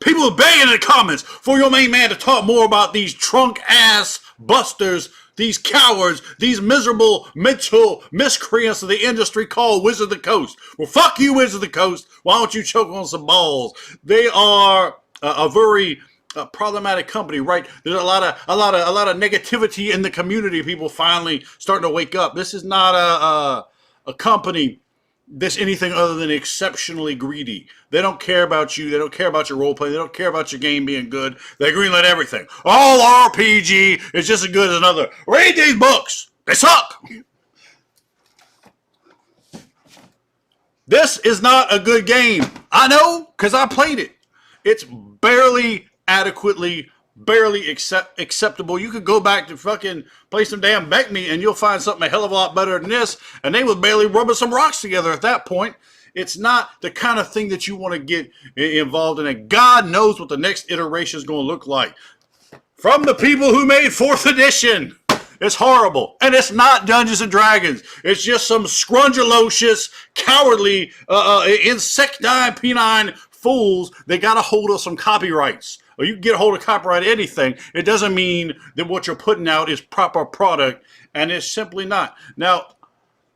People are begging in the comments for your main man to talk more about these trunk-ass busters, these cowards, these miserable mental miscreants of the industry called Wizard of the Coast. Well, fuck you, Wizard of the Coast. Why don't you choke on some balls? They are a very problematic company, right? There's a lot of negativity in the community. People finally starting to wake up. This is not a company that's anything other than exceptionally greedy. They don't care about you. They don't care about your role play. They don't care about your game being good. They greenlight everything. All RPG is just as good as another. Read these books. They suck. This is not a good game. I know, because I played it. It's barely adequately, barely acceptable. You could go back to fucking play some damn Beck Me and you'll find something a hell of a lot better than this. And they was barely rubbing some rocks together at that point. It's not the kind of thing that you want to get involved in. And God knows what the next iteration is going to look like. From the people who made 4th edition. It's horrible. And it's not Dungeons and Dragons. It's just some scrungulocious, cowardly, insectine, penine fools that got a hold of some copyrights. Or you can get a hold of copyright anything. It doesn't mean that what you're putting out is proper product, and it's simply not. Now,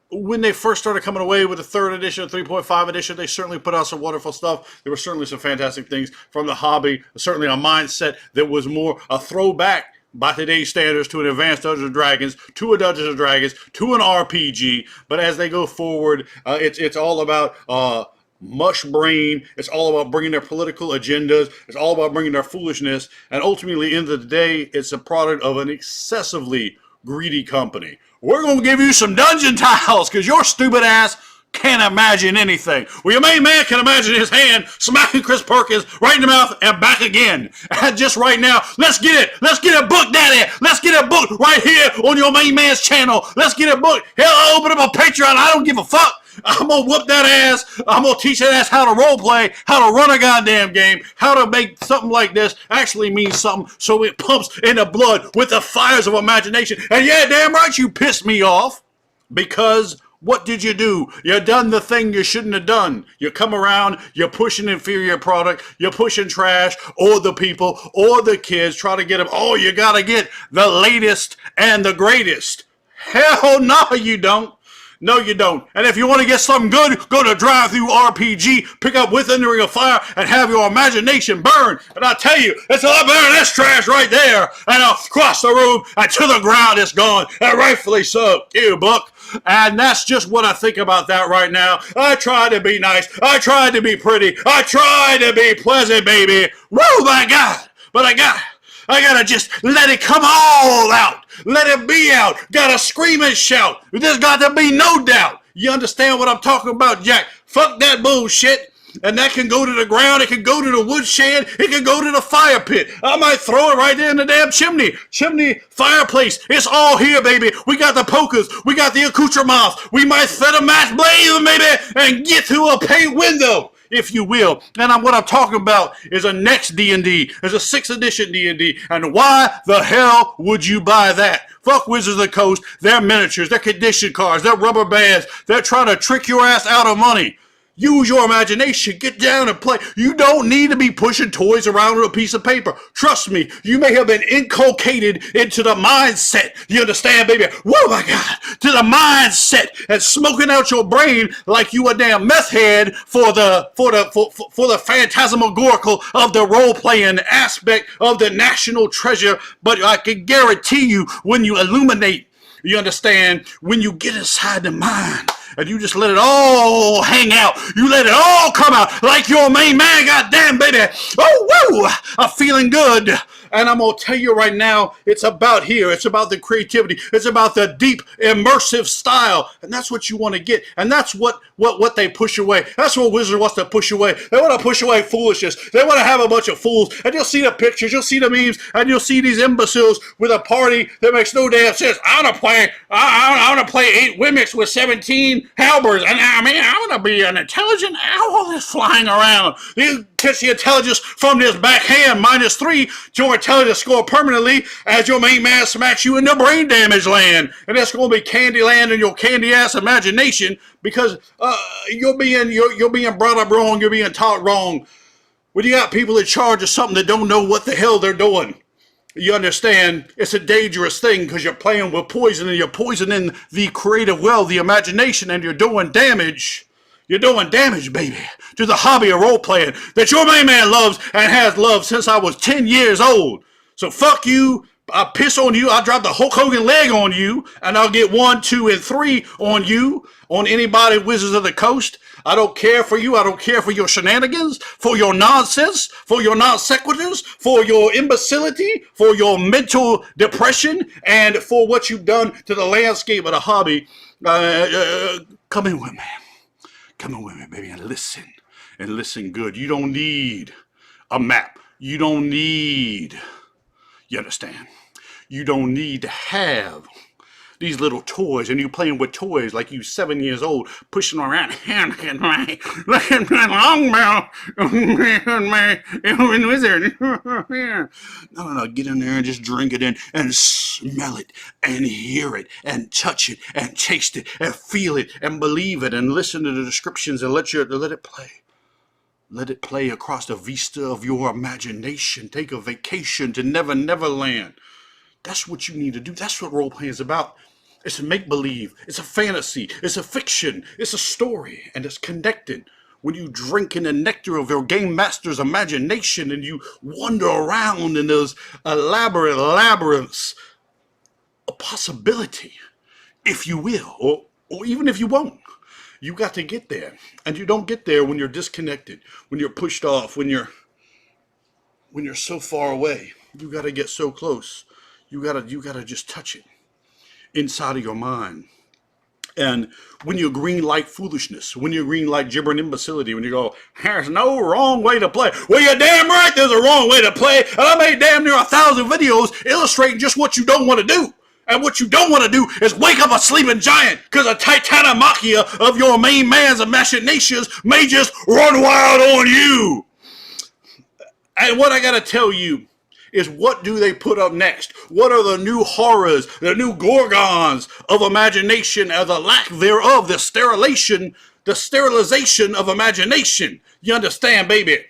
when they first started coming away with the 3rd edition, 3.5 edition, they certainly put out some wonderful stuff. There were certainly some fantastic things from the hobby. Certainly a mindset that was more a throwback by today's standards to an advanced Dungeons & Dragons, to a Dungeons & Dragons, to an RPG. But as they go forward, it's all about mush brain. It's all about bringing their political agendas. It's all about bringing their foolishness. And ultimately, at the end of the day, it's a product of an excessively greedy company. We're going to give you some dungeon tiles because your stupid ass can't imagine anything. Well, your main man can imagine his hand smacking Chris Perkins right in the mouth and back again. And just right now, let's get it. Let's get it booked, daddy. Let's get it booked right here on your main man's channel. Let's get it booked. Hell, I'll open up a Patreon. I don't give a fuck. I'm going to whoop that ass. I'm going to teach that ass how to role play, how to run a goddamn game, how to make something like this actually mean something so it pumps in the blood with the fires of imagination. And yeah, damn right you pissed me off because what did you do? You done the thing you shouldn't have done. You come around, you're pushing inferior product, you're pushing trash, or the people, or the kids, try to get them, oh, you got to get the latest and the greatest. Hell no, you don't. No, you don't. And if you want to get something good, go to Drive-Thru RPG, pick up Within the Ring of Fire, and have your imagination burn. And I tell you, it's a lot better than this trash right there. And across the room and to the ground it's gone. And rightfully so. Ew, Buck. And that's just what I think about that right now. I tried to be nice. I tried to be pretty. I tried to be pleasant, baby. Woo, my God. But I gotta just let it come all out. Let it be out. Gotta scream and shout. There's got to be no doubt. You understand what I'm talking about, Jack? Fuck that bullshit. And that can go to the ground. It can go to the woodshed. It can go to the fire pit. I might throw it right there in the damn chimney fireplace. It's all here, baby. We got the pokers. We got the accoutrements. We might set a match blaze, baby, and get through a paint window, if you will. And what I'm talking about is a next D&D. There's a 6th edition D&D. And why the hell would you buy that? Fuck Wizards of the Coast. Their miniatures, their condition cards, their rubber bands. They're trying to trick your ass out of money. Use your imagination. Get down and play. You don't need to be pushing toys around with a piece of paper. Trust me, you may have been inculcated into the mindset. You understand, baby? Whoa, my God. To the mindset and smoking out your brain like you a damn meth head for the phantasmagorical of the role-playing aspect of the national treasure. But I can guarantee you, when you illuminate, you understand, when you get inside the mind, and you just let it all hang out. You let it all come out like your main man, goddamn, baby. Oh, woo, I'm feeling good. And I'm going to tell you right now, it's about here. It's about the creativity. It's about the deep, immersive style. And that's what you want to get. And that's what they push away. That's what Wizard wants to push away. They want to push away foolishness. They want to have a bunch of fools. And you'll see the pictures. You'll see the memes. And you'll see these imbeciles with a party that makes no damn sense. I want to play 8 Wemmicks with 17 halberds. And I want to be an intelligent owl that's flying around. You catch the intelligence from this backhand, -3 to your intelligence score permanently as your main man smacks you in the brain damage land. And that's going to be candy land in your candy ass imagination because you're being brought up wrong. You're being taught wrong. When you got people in charge of something that don't know what the hell they're doing, you understand it's a dangerous thing because you're playing with poison and you're poisoning the creative well, the imagination, and you're doing damage. You're doing damage, baby, to the hobby of role playing that your main man loves and has loved since I was 10 years old. So fuck you. I'll piss on you. I'll drop the Hulk Hogan leg on you, and I'll get 1, 2, and 3 on you, on anybody Wizards of the Coast. I don't care for you. I don't care for your shenanigans, for your nonsense, for your non sequiturs, for your imbecility, for your mental depression, and for what you've done to the landscape of the hobby. Come in with me. Come in with me, baby, and listen good. You don't need a map. You don't need, you understand? You don't need to have these little toys, and you playing with toys like you 7 years old, pushing around. Look at my longbow, my wizard. No, get in there and just drink it in and smell it and hear it and touch it and taste it and feel it and believe it and listen to the descriptions and let it play. Let it play across the vista of your imagination. Take a vacation to Never Land. That's what you need to do. That's what role-playing is about. It's a make-believe. It's a fantasy. It's a fiction. It's a story. And it's connected. When you drink in the nectar of your game master's imagination and you wander around in those elaborate labyrinths of possibility, if you will, or even if you won't. You got to get there. And you don't get there when you're disconnected, when you're pushed off, when you're so far away. You got to get so close. You gotta just touch it inside of your mind. And when you green light foolishness, when you green light gibbering imbecility, when you go, there's no wrong way to play. Well, you're damn right there's a wrong way to play. And I made damn near 1,000 videos illustrating just what you don't want to do. And what you don't want to do is wake up a sleeping giant because a titanomachia of your main man's machinations may just run wild on you. And what I got to tell you is, what do they put up next? What are the new horrors, the new gorgons of imagination, or the lack thereof, the sterilization of imagination? You understand, baby?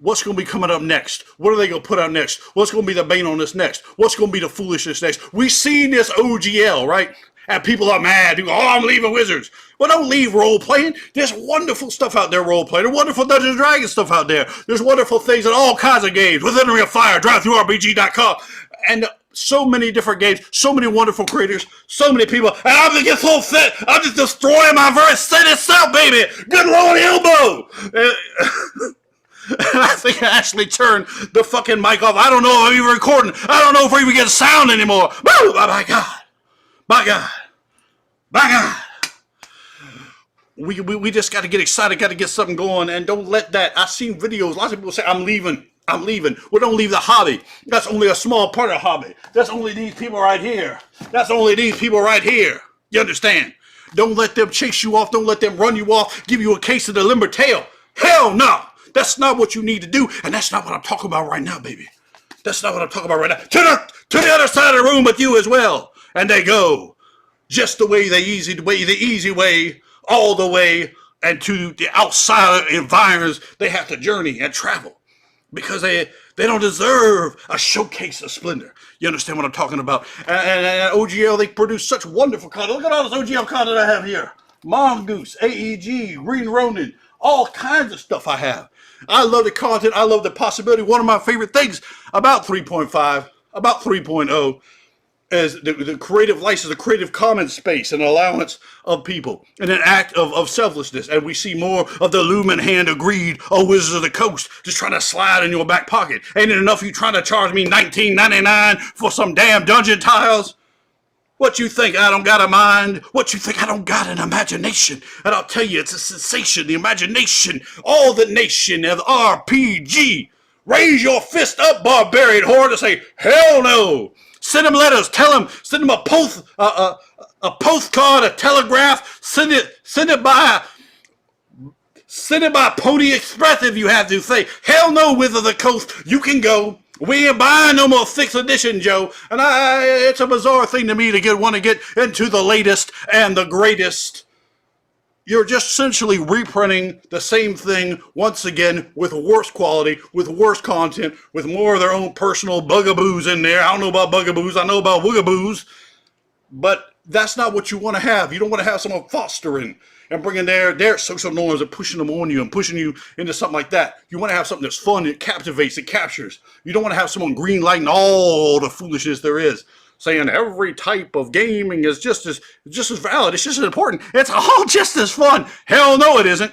What's going to be coming up next? What are they going to put out next? What's going to be the bane on this next? What's going to be the foolishness next? We've seen this OGL, right? And people are mad. You go, oh, I'm leaving Wizards. Well, don't leave role-playing. There's wonderful stuff out there role-playing. There's wonderful Dungeons & Dragons stuff out there. There's wonderful things in all kinds of games. Within Ring of Fire, DriveThruRPG.com. And so many different games, so many wonderful creators, so many people. And I'm just getting so fit. I'm just destroying my very set itself, baby. Good Lord, elbow. And I think I actually turned the fucking mic off. I don't know if I'm even recording. I don't know if we're even getting sound anymore. Woo! Oh, my God. My God. My God. We just got to get excited, got to get something going, and don't let that. I've seen videos, lots of people say, I'm leaving. Well, don't leave the hobby. That's only a small part of the hobby. That's only these people right here. That's only these people right here. You understand? Don't let them chase you off. Don't let them run you off, give you a case of the limber tail. Hell no. That's not what you need to do, and that's not what I'm talking about right now, baby. That's not what I'm talking about right now. To the other side of the room with you as well. And they go just the easy way, all the way, and to the outside environs they have to journey and travel because they don't deserve a showcase of splendor. You understand what I'm talking about? And OGL, they produce such wonderful content. Look at all this OGL content I have here. Mongoose, AEG, Green Ronin, all kinds of stuff I have. I love the content. I love the possibility. One of my favorite things about 3.5, about 3.0, is the creative license, the creative commons space, and allowance of people, and an act of selflessness. And we see more of the lumen hand of greed of Wizards of the Coast just trying to slide in your back pocket. Ain't it enough you trying to charge me $19.99 for some damn dungeon tiles? What you think I don't got a mind? What you think I don't got an imagination? And I'll tell you, it's a sensation, the imagination, all the nation of RPG. Raise your fist up, barbarian horde, and say, hell no. Send them letters, send them a postcard, a telegraph, send it by Pony Express if you have to. Say, hell no, Wizard of the Coast, you can go. We ain't buying no more 6th edition, Joe. And it's a bizarre thing to me to want to get into the latest and the greatest You're just essentially reprinting the same thing once again with worse quality, with worse content, with more of their own personal bugaboos in there. I don't know about bugaboos, I know about woogaboos, but that's not what you want to have. You don't want to have someone fostering and bringing their social norms and pushing them on you and pushing you into something like that. You want to have something that's fun, that captivates, that captures. You don't want to have someone green lighting all the foolishness there is, saying every type of gaming is just as valid, it's just as important, it's all just as fun. Hell no, it isn't.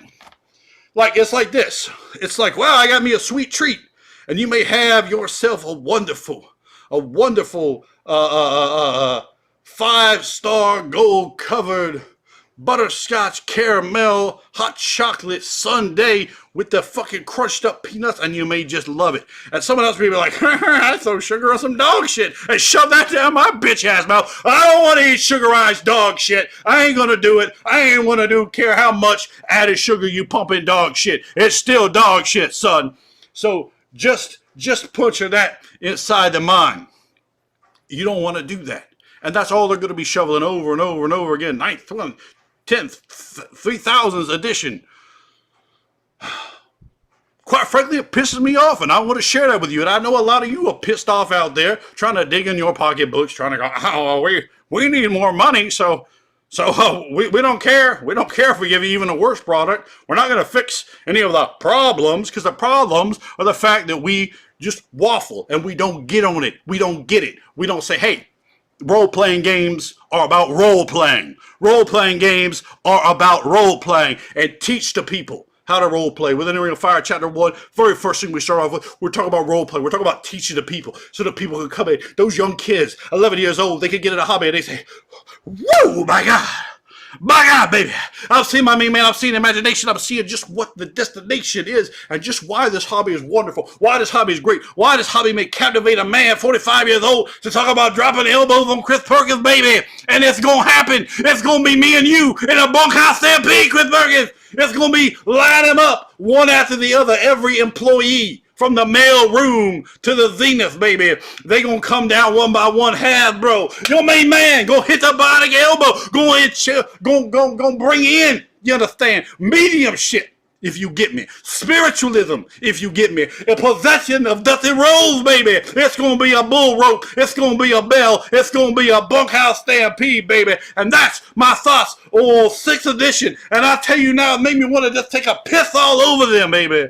Like, it's like this. It's like, well, I got me a sweet treat, and you may have yourself a wonderful 5-star gold covered butterscotch caramel hot chocolate sundae with the fucking crushed up peanuts, and you may just love it. And someone else may be like, I throw sugar on some dog shit and shove that down my bitch ass mouth. I don't want to eat sugarized dog shit. I ain't gonna do it. I ain't gonna care how much added sugar you pump in dog shit. It's still dog shit, son. So just picture that inside the mind. You don't want to do that. And that's all they're going to be shoveling over and over and over again. 9th one, 10th, 3000th edition. Quite frankly, it pisses me off, and I want to share that with you. And I know a lot of you are pissed off out there, trying to dig in your pocketbooks, trying to go, oh, we need more money, so we don't care. We don't care if we give you even a worse product. We're not going to fix any of the problems, because the problems are the fact that we just waffle, and we don't get on it. We don't get it. We don't say, hey, role-playing games are about role-playing. Role-playing games are about role-playing, and teach the people how to role-play. Within the Ring of Fire, Chapter 1, very first thing we start off with, we're talking about role-play. We're talking about teaching the people so that people can come in. Those young kids, 11 years old, they can get in a hobby and they say, whoa, my God. My God, baby, I've seen my main man, I've seen imagination, I'm seeing just what the destination is and just why this hobby is wonderful, why this hobby is great, why this hobby may captivate a man 45 years old to talk about dropping elbows on Chris Perkins, baby. And it's going to happen. It's going to be me and you in a bunkhouse stampede, Chris Perkins. It's going to be line them up one after the other, every employee. From the mail room to the zenith, baby. They gonna come down one by one, half, bro. Your main man gonna hit the bionic elbow. Gonna bring in, you understand, medium shit, if you get me. Spiritualism, if you get me. A possession of Dusty Rose, baby. It's gonna be a bull rope. It's gonna be a bell. It's gonna be a bunkhouse stampede, baby. And that's my thoughts on 6th edition. And I tell you now, it made me want to just take a piss all over them, baby.